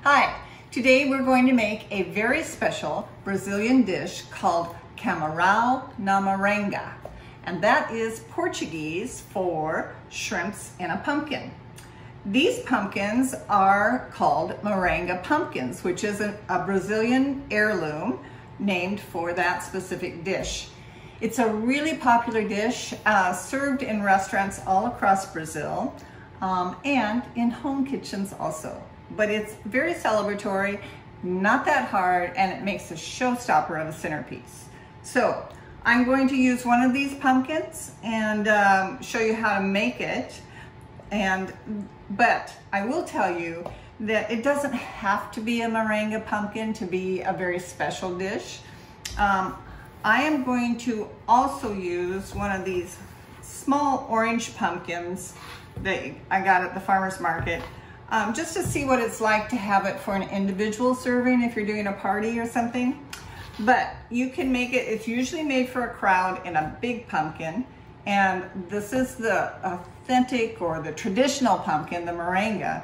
Hi, today we're going to make a very special Brazilian dish called Camarão na Moranga, and that is Portuguese for shrimps in a pumpkin. These pumpkins are called Moranga pumpkins, which is a Brazilian heirloom named for that specific dish. It's a really popular dish served in restaurants all across Brazil and in home kitchens also. But it's very celebratory, not that hard, and it makes a showstopper of a centerpiece. So I'm going to use one of these pumpkins and show you how to make it. But I will tell you that it doesn't have to be a Moranga pumpkin to be a very special dish. I am going to also use one of these small orange pumpkins that I got at the farmer's market. Just to see what it's like to have it for an individual serving if you're doing a party or something. But you can make it, it's usually made for a crowd in a big pumpkin. And this is the authentic or the traditional pumpkin, the Moranga.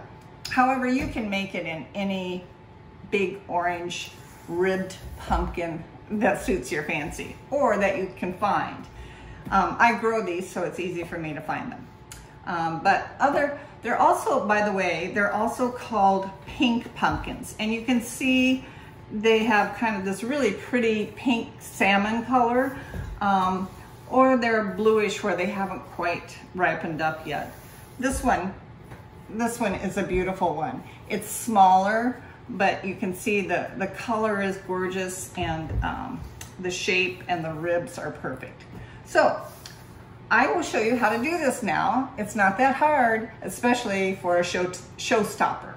However, you can make it in any big orange ribbed pumpkin that suits your fancy or that you can find. I grow these, so it's easy for me to find them. They're also, by the way, they're also called pink pumpkins. And you can see they have kind of this really pretty pink salmon color, or they're bluish where they haven't quite ripened up yet. This one is a beautiful one. It's smaller, but you can see the color is gorgeous and the shape and the ribs are perfect. So I will show you how to do this now. It's not that hard, especially for a showstopper.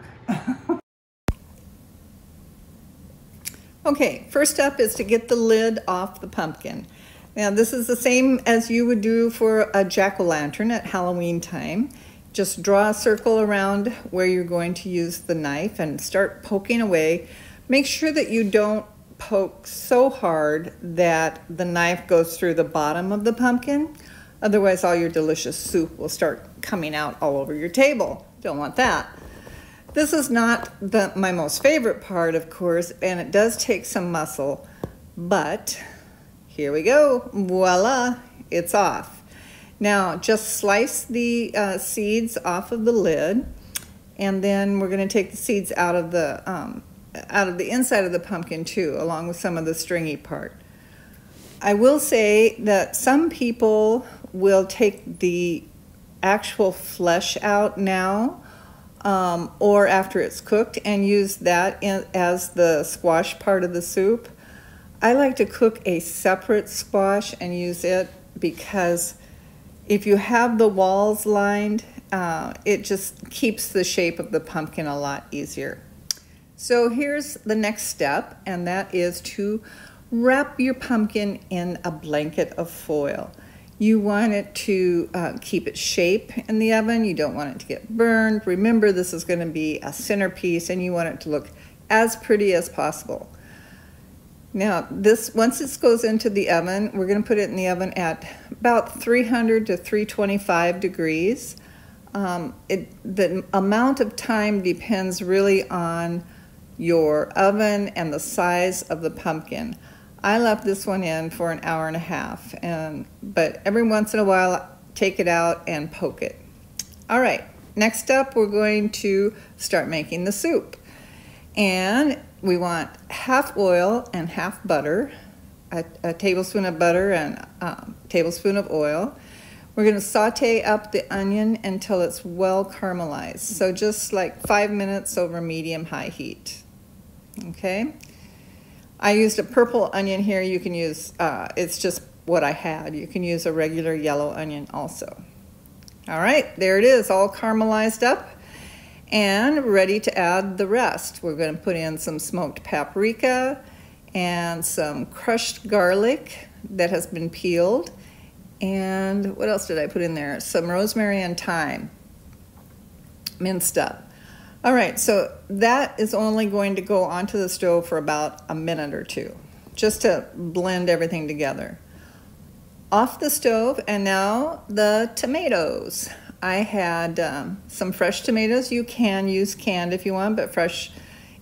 Okay, first up is to get the lid off the pumpkin. Now this is the same as you would do for a jack-o'-lantern at Halloween time. Just draw a circle around where you're going to use the knife and start poking away. Make sure that you don't poke so hard that the knife goes through the bottom of the pumpkin. Otherwise, all your delicious soup will start coming out all over your table. Don't want that. This is not my most favorite part, of course, and it does take some muscle, but here we go. Voila, it's off. Now, just slice the seeds off of the lid, and then we're going to take the seeds out of the inside of the pumpkin too, along with some of the stringy part. I will say that some people will take the actual flesh out now or after it's cooked and use that as the squash part of the soup. I like to cook a separate squash and use it because if you have the walls lined, it just keeps the shape of the pumpkin a lot easier. So here's the next step, and that is to wrap your pumpkin in a blanket of foil. You want it to keep its shape in the oven. You don't want it to get burned. Remember, this is going to be a centerpiece and you want it to look as pretty as possible. Now, once this goes into the oven, we're going to put it in the oven at about 300 to 325 degrees. The amount of time depends really on your oven and the size of the pumpkin. I left this one in for an hour and a half, but every once in a while, take it out and poke it. All right, next up, we're going to start making the soup. And we want half oil and half butter, a tablespoon of butter and a tablespoon of oil. We're going to saute up the onion until it's well caramelized. So just like 5 minutes over medium-high heat. Okay. I used a purple onion here. You can use, it's just what I had. You can use a regular yellow onion also. All right, there it is, all caramelized up and ready to add the rest. We're going to put in some smoked paprika and some crushed garlic that has been peeled. And what else did I put in there? Some rosemary and thyme, minced up. All right, so that is only going to go onto the stove for about a minute or two, just to blend everything together. Off the stove, and now the tomatoes. I had some fresh tomatoes. You can use canned if you want, but fresh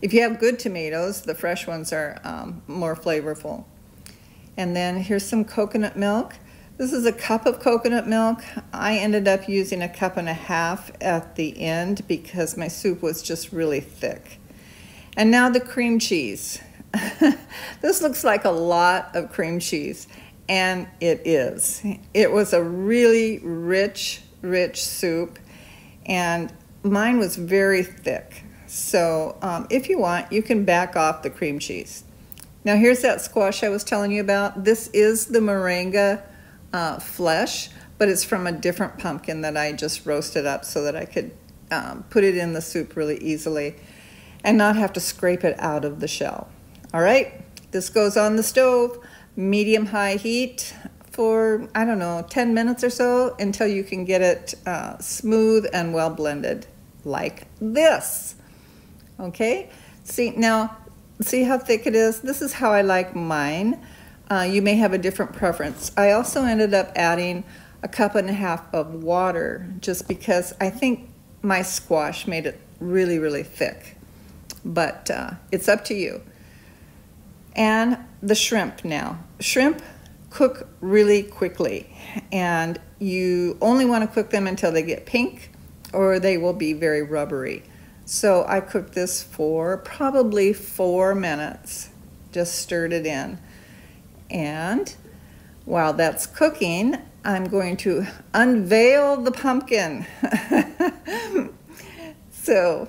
If you have good tomatoes, the fresh ones are more flavorful. And then here's some coconut milk. This is a cup of coconut milk. I ended up using a cup and a half at the end because my soup was just really thick. And now the cream cheese. This looks like a lot of cream cheese, and it is. It was a really rich soup, and mine was very thick. So if you want, you can back off the cream cheese. Now here's that squash I was telling you about. This is the Moranga flesh, but it's from a different pumpkin that I just roasted up so that I could put it in the soup really easily and not have to scrape it out of the shell. All right, this goes on the stove, medium-high heat for, I don't know, 10 minutes or so until you can get it smooth and well blended like this. Okay, see how thick it is? This is how I like mine. You may have a different preference. I also ended up adding a cup and a half of water just because I think my squash made it really thick. But it's up to you. And the shrimp now. Shrimp cook really quickly, and you only want to cook them until they get pink or they will be very rubbery. So I cooked this for probably 4 minutes, just stirred it in. And while that's cooking, I'm going to unveil the pumpkin. So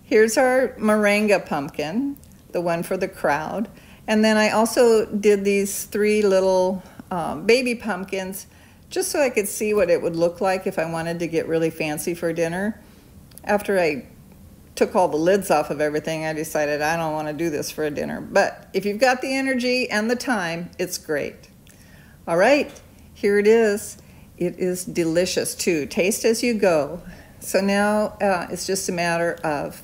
here's our Moranga pumpkin, the one for the crowd. And then I also did these 3 little baby pumpkins just so I could see what it would look like if I wanted to get really fancy for dinner. After I took all the lids off of everything, I decided I don't want to do this for a dinner. But if you've got the energy and the time, it's great. All right, here it is. It is delicious too. Taste as you go. So now it's just a matter of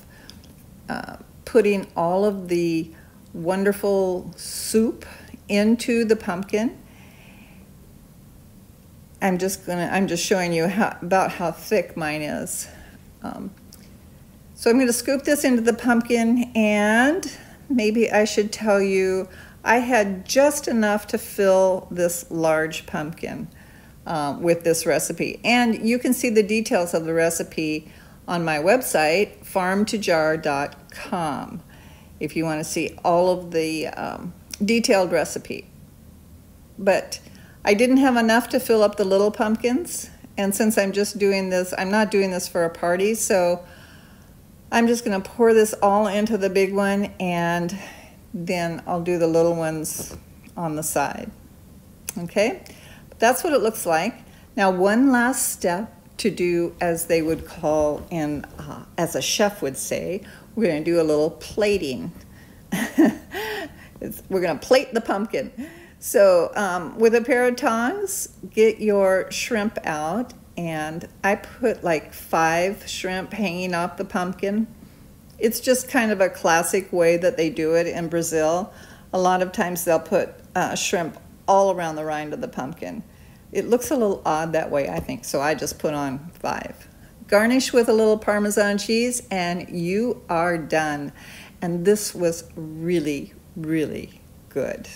putting all of the wonderful soup into the pumpkin. I'm just showing you about how thick mine is. So I'm going to scoop this into the pumpkin, and maybe I should tell you I had just enough to fill this large pumpkin with this recipe. And you can see the details of the recipe on my website, farmtojar.com, if you want to see all of the detailed recipe. But I didn't have enough to fill up the little pumpkins, and since I'm just doing this, I'm not doing this for a party, so I'm just going to pour this all into the big one, and then I'll do the little ones on the side. Okay, that's what it looks like. Now, one last step to do, as they would call in, as a chef would say, we're going to do a little plating. We're going to plate the pumpkin. So with a pair of tongs, get your shrimp out, and I put like 5 shrimp hanging off the pumpkin. It's just kind of a classic way that they do it in Brazil. A lot of times they'll put shrimp all around the rind of the pumpkin. It looks a little odd that way, I think, so I just put on 5. Garnish with a little Parmesan cheese, and you are done. And this was really good.